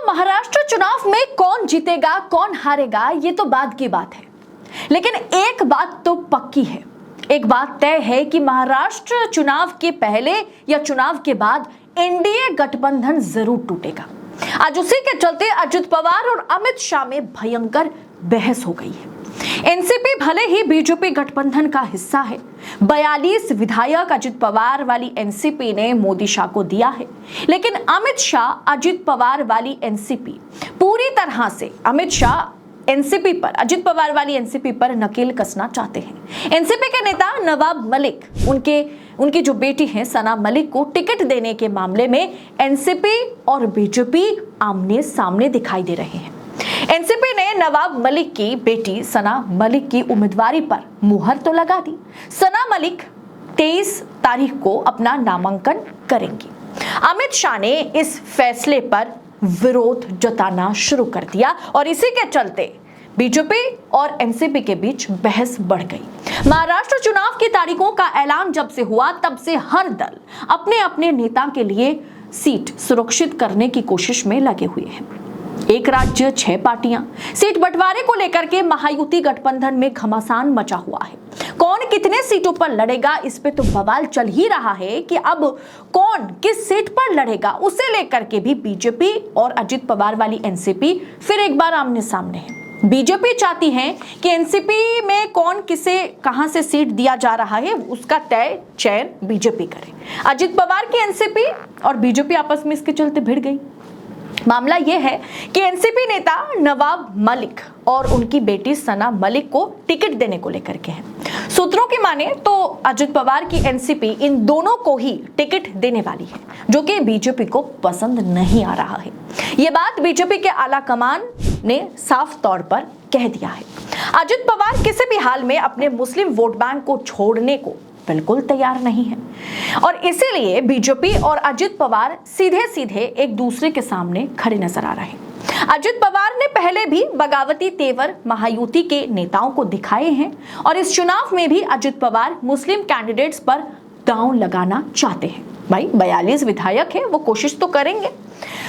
महाराष्ट्र चुनाव में कौन जीतेगा कौन हारेगा ये तो बाद की बात है, लेकिन एक बात तो पक्की है, एक बात तय है कि महाराष्ट्र चुनाव के पहले या चुनाव के बाद एनडीए गठबंधन जरूर टूटेगा। आज उसी के चलते अजित पवार और अमित शाह में भयंकर बहस हो गई है। एनसीपी भले ही बीजेपी गठबंधन का हिस्सा है, 42 विधायक अजित पवार वाली एनसीपी ने मोदी शाह को दिया है, लेकिन अमित शाह अजित पवार वाली एनसीपी पूरी तरह से अमित शाह एनसीपी पर अजित पवार वाली एनसीपी पर नकेल कसना चाहते हैं। एनसीपी के नेता नवाब मलिक उनकी जो बेटी है सना मलिक को टिकट देने के मामले में एनसीपी और बीजेपी आमने सामने दिखाई दे रहे हैं। एनसीपी ने नवाब मलिक की बेटी सना मलिक की उम्मीदवारी पर मुहर तो लगा दी। सना मलिक 23 तारीख को अपना नामांकन करेंगी। अमित शाह ने इस फैसले पर विरोध जताना शुरू कर दिया और इसी के चलते बीजेपी और एनसीपी के बीच बहस बढ़ गई। महाराष्ट्र चुनाव की तारीखों का ऐलान जब से हुआ तब से हर दल अपने अपने नेता के लिए सीट सुरक्षित करने की कोशिश में लगे हुए हैं। एक राज्य 6 पार्टियां, सीट बंटवारे को लेकर के महायुति गठबंधन में घमासान मचा हुआ है। कौन कितने सीटों पर लड़ेगा इस पे तो बवाल चल ही रहा है कि अब कौन किस सीट पर लड़ेगा उसे लेकर के भी बीजेपी और अजित पवार वाली एनसीपी फिर एक बार आमने सामने है। बीजेपी चाहती है कि एनसीपी में कौन किसे कहां से सीट दिया जा रहा है उसका तय चयन बीजेपी करे। अजित पवार की एनसीपी और बीजेपी आपस में इसके चलते भिड़ गई। मामला यह है कि एनसीपी नेता नवाब मलिक और उनकी बेटी सना मलिक को टिकट देने को लेकर के हैं। सूत्रों की माने तो अजित पवार की एनसीपी इन दोनों को ही टिकट देने वाली है, जो कि बीजेपी को पसंद नहीं आ रहा है। यह बात बीजेपी के आला कमान ने साफ तौर पर कह दिया है। अजित पवार किसी भी हाल में अपने मुस्लिम वोट बैंक को छोड़ने को बिल्कुल तैयार नहीं है और इसीलिए बीजेपी और अजित पवार सीधे सीधे एक दूसरे के सामने खड़े नजर आ रहे हैं। अजित पवार ने पहले भी बगावती तेवर महायुति के नेताओं को दिखाए हैं और इस चुनाव में भी अजित पवार मुस्लिम कैंडिडेट्स पर दांव लगाना चाहते हैं। भाई 42 विधायक हैं, वो कोशिश तो करेंगे।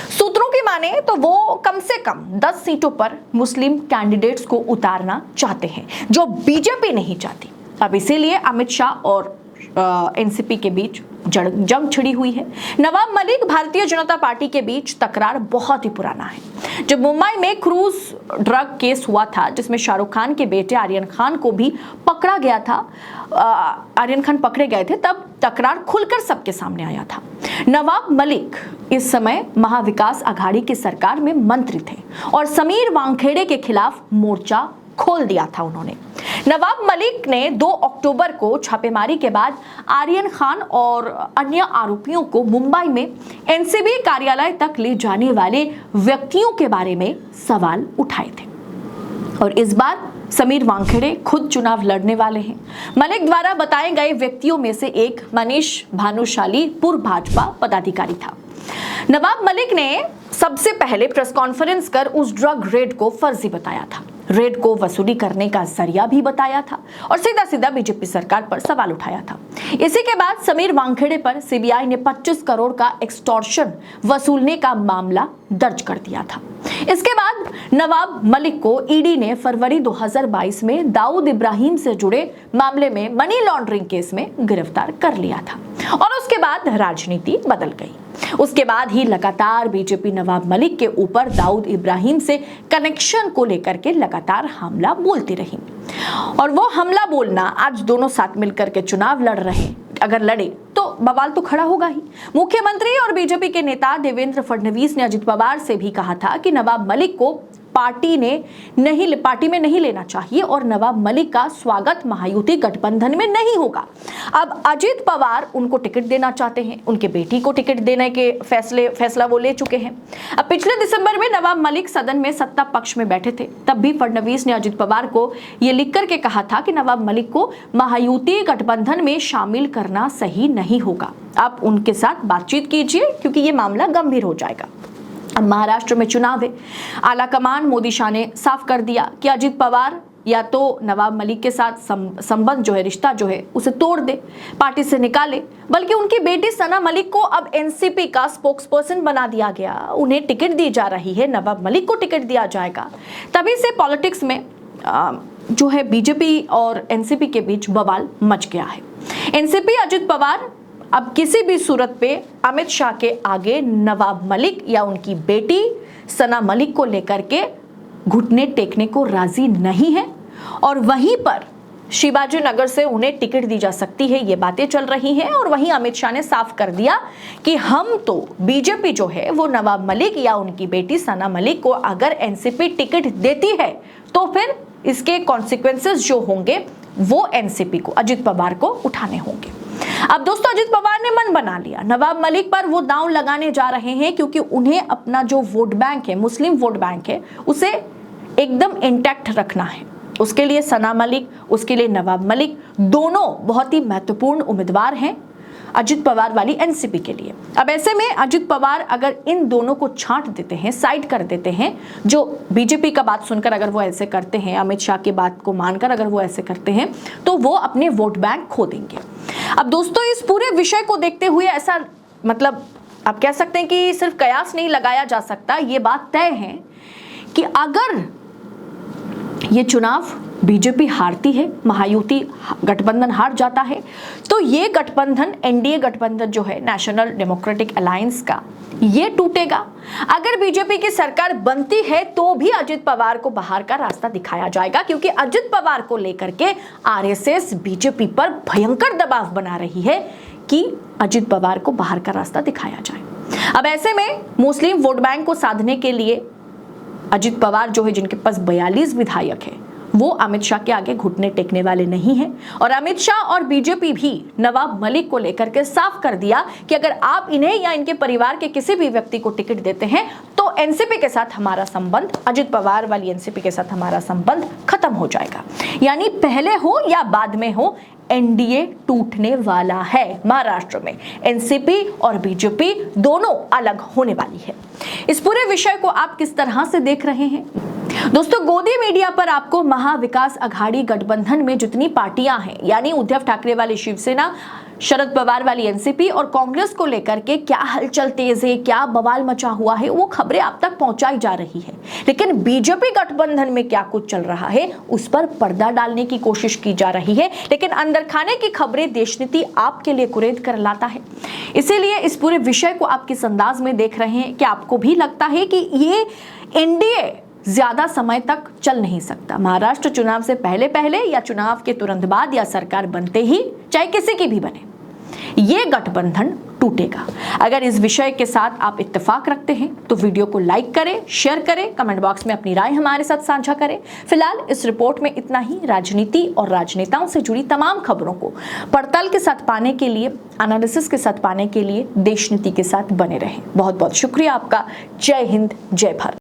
सूत्रों की माने तो वो कम से कम 10 सीटों पर मुस्लिम कैंडिडेट्स को उतारना चाहते हैं, जो बीजेपी नहीं चाहती। अब इसीलिए अमित शाह और एनसीपी के बीच जंग छिड़ी हुई है। नवाब मलिक भारतीय जनता पार्टी के बीच तकरार बहुत ही पुराना है। जब मुंबई में क्रूज ड्रग केस हुआ था जिसमें शाहरुख खान के बेटे आर्यन खान को भी पकड़ा गया था, आर्यन खान पकड़े गए थे, तब तकरार खुलकर सबके सामने आया था। नवाब मलिक इस समय महाविकास आघाड़ी की सरकार में मंत्री थे और समीर वानखेड़े के खिलाफ मोर्चा खोल दिया था उन्होंने। नवाब मलिक ने 2 अक्टूबर को छापेमारी के बाद आर्यन खान और अन्य आरोपियों को मुंबई में एनसीबी कार्यालय तक ले जाने वाले व्यक्तियों के बारे में सवाल उठाए थे और इस बार समीर वानखेड़े खुद चुनाव लड़ने वाले हैं। मलिक द्वारा बताए गए व्यक्तियों में से एक मनीष भानुशाली पूर्व भाजपा पदाधिकारी था। नवाब मलिक ने सबसे पहले प्रेस कॉन्फ्रेंस कर उस ड्रग रेड को फर्जी बताया था, रेड को वसूली करने का जरिया भी बताया था और सीधा सीधा बीजेपी सरकार पर सवाल उठाया था। इसी के बाद समीर वानखेड़े पर सीबीआई ने 25 करोड़ का एक्सटॉर्शन वसूलने का मामला दर्ज कर दिया था। इसके बाद नवाब मलिक को ईडी ने फरवरी 2022 में दाऊद इब्राहिम से जुड़े मामले में मनी लॉन्ड्रिंग केस में गिरफ्तार कर लिया था और उसके बाद राजनीति बदल गई। उसके बाद ही लगातार बीजेपी नवाब मलिक के ऊपर दाऊद इब्राहिम से कनेक्शन को लेकर के लगातार हमला बोलती रही और वो हमला बोलना आज दोनों साथ मिलकर के चुनाव लड़ रहे हैं। अगर लड़े तो बवाल तो खड़ा होगा ही। मुख्यमंत्री और बीजेपी के नेता देवेंद्र फडणवीस ने अजित पवार से भी कहा था कि नवाब मलिक को पार्टी में नहीं लेना चाहिए और नवाब मलिक का स्वागत महायुति गठबंधन में नहीं होगा। अब अजित पवार उनको टिकट देना चाहते हैं, उनके बेटी को टिकट देने के फैसला वो ले चुके हैं। अब पिछले दिसंबर में नवाब मलिक सदन में सत्ता पक्ष में बैठे थे, तब भी फडणवीस ने अजित पवार को यह लिख करके कहा था कि नवाब मलिक को महायुति गठबंधन में शामिल करना सही नहीं होगा। आप उनके साथ बातचीत कीजिए क्योंकि ये मामला गंभीर हो जाएगा। अब महाराष्ट्र में चुनाव है। आला कमान मोदी शाह ने साफ कर दिया कि अजित पवार या तो नवाब मलिक के साथ संबंध जो है, रिश्ता जो है उसे तोड़ दे, पार्टी से निकाले, बल्कि उनकी बेटी सना मलिक को अब एनसीपी का स्पोक्सपर्सन बना दिया गया। उन्हें टिकट दी जा रही है, नवाब मलिक को टिकट दिया जाएगा। तभी से पॉलिटिक्स में जो है बीजेपी और एनसीपी के बीच बवाल मच गया है। एनसीपी अजित पवार अब किसी भी सूरत पे अमित शाह के आगे नवाब मलिक या उनकी बेटी सना मलिक को लेकर के घुटने टेकने को राजी नहीं है, और वहीं पर शिवाजी नगर से उन्हें टिकट दी जा सकती है, ये बातें चल रही हैं। और वहीं अमित शाह ने साफ कर दिया कि हम तो बीजेपी जो है वो नवाब मलिक या उनकी बेटी सना मलिक को अगर एनसीपी टिकट देती है तो फिर इसके कॉन्सिक्वेंसेस जो होंगे वो एनसीपी को, अजित पवार को उठाने होंगे। अब दोस्तों, अजित पवार ने मन बना लिया, नवाब मलिक पर वो दांव लगाने जा रहे हैं, क्योंकि उन्हें अपना जो वोट बैंक है, मुस्लिम वोट बैंक है, उसे एकदम इंटैक्ट रखना है। उसके लिए सना मलिक, उसके लिए नवाब मलिक दोनों बहुत ही महत्वपूर्ण उम्मीदवार हैं अजित पवार वाली एनसीपी के लिए। अब ऐसे में अजित पवार अगर इन दोनों को छांट देते हैं, साइड कर देते हैं, जो बीजेपी का बात सुनकर अगर वो ऐसे करते हैं, अमित शाह की बात को मानकर अगर वो ऐसे करते हैं, तो वो अपने वोट बैंक खो देंगे। अब दोस्तों, इस पूरे विषय को देखते हुए ऐसा मतलब आप कह सकते हैं कि सिर्फ कयास नहीं लगाया जा सकता, ये बात तय है कि अगर ये चुनाव बीजेपी हारती है, महायुति गठबंधन हार जाता है, तो ये गठबंधन, एनडीए गठबंधन जो है नेशनल डेमोक्रेटिक अलायंस का, ये टूटेगा। अगर बीजेपी की सरकार बनती है तो भी अजित पवार को बाहर का रास्ता दिखाया जाएगा, क्योंकि अजित पवार को लेकर के आरएसएस बीजेपी पर भयंकर दबाव बना रही है कि अजित पवार को बाहर का रास्ता दिखाया जाए। अब ऐसे में मुस्लिम वोट बैंक को साधने के लिए अजित पवार जो है, जिनके पास 42 विधायक है, वो अमित शाह के आगे घुटने टेकने वाले नहीं हैं। और अमित शाह और बीजेपी भी नवाब मलिक को लेकर के साफ कर दिया कि अगर आप इन्हें या इनके परिवार के किसी भी व्यक्ति को टिकट देते हैं तो एनसीपी के साथ हमारा संबंध, अजित पवार वाली एनसीपी के साथ हमारा संबंध खत्म हो जाएगा। यानी पहले हो या बाद में हो, एनडीए टूटने वाला है। महाराष्ट्र में एनसीपी और बीजेपी दोनों अलग होने वाली है। इस पूरे विषय को आप किस तरह से देख रहे हैं? दोस्तों, गोदी मीडिया पर आपको महाविकास अघाड़ी गठबंधन में जितनी पार्टियां हैं, यानी उद्धव ठाकरे वाली शिवसेना, शरद पवार वाली एनसीपी और कांग्रेस को लेकर के क्या हलचल तेज है, क्या बवाल मचा हुआ है, वो खबरें आप तक पहुंचाई जा रही है। लेकिन बीजेपी गठबंधन में क्या कुछ चल रहा है उस पर पर्दा डालने की कोशिश की जा रही है। लेकिन अंदर खाने की खबरें देशनीति आपके लिए कुरेद कर लाता है। इसीलिए इस पूरे विषय को आप किस अंदाज में देख रहे हैं? कि आपको भी लगता है कि ये एनडीए ज्यादा समय तक चल नहीं सकता? महाराष्ट्र चुनाव से पहले या चुनाव के तुरंत बाद या सरकार बनते ही, चाहे किसी की भी बने, ये गठबंधन टूटेगा। अगर इस विषय के साथ आप इत्तेफाक रखते हैं तो वीडियो को लाइक करें, शेयर करें, कमेंट बॉक्स में अपनी राय हमारे साथ साझा करें। फिलहाल इस रिपोर्ट में इतना ही। राजनीति और राजनेताओं से जुड़ी तमाम खबरों को पड़ताल के साथ पाने के लिए, एनालिसिस के साथ पाने के लिए देशनीति के साथ बने रहें। बहुत बहुत शुक्रिया आपका। जय हिंद, जय भारत।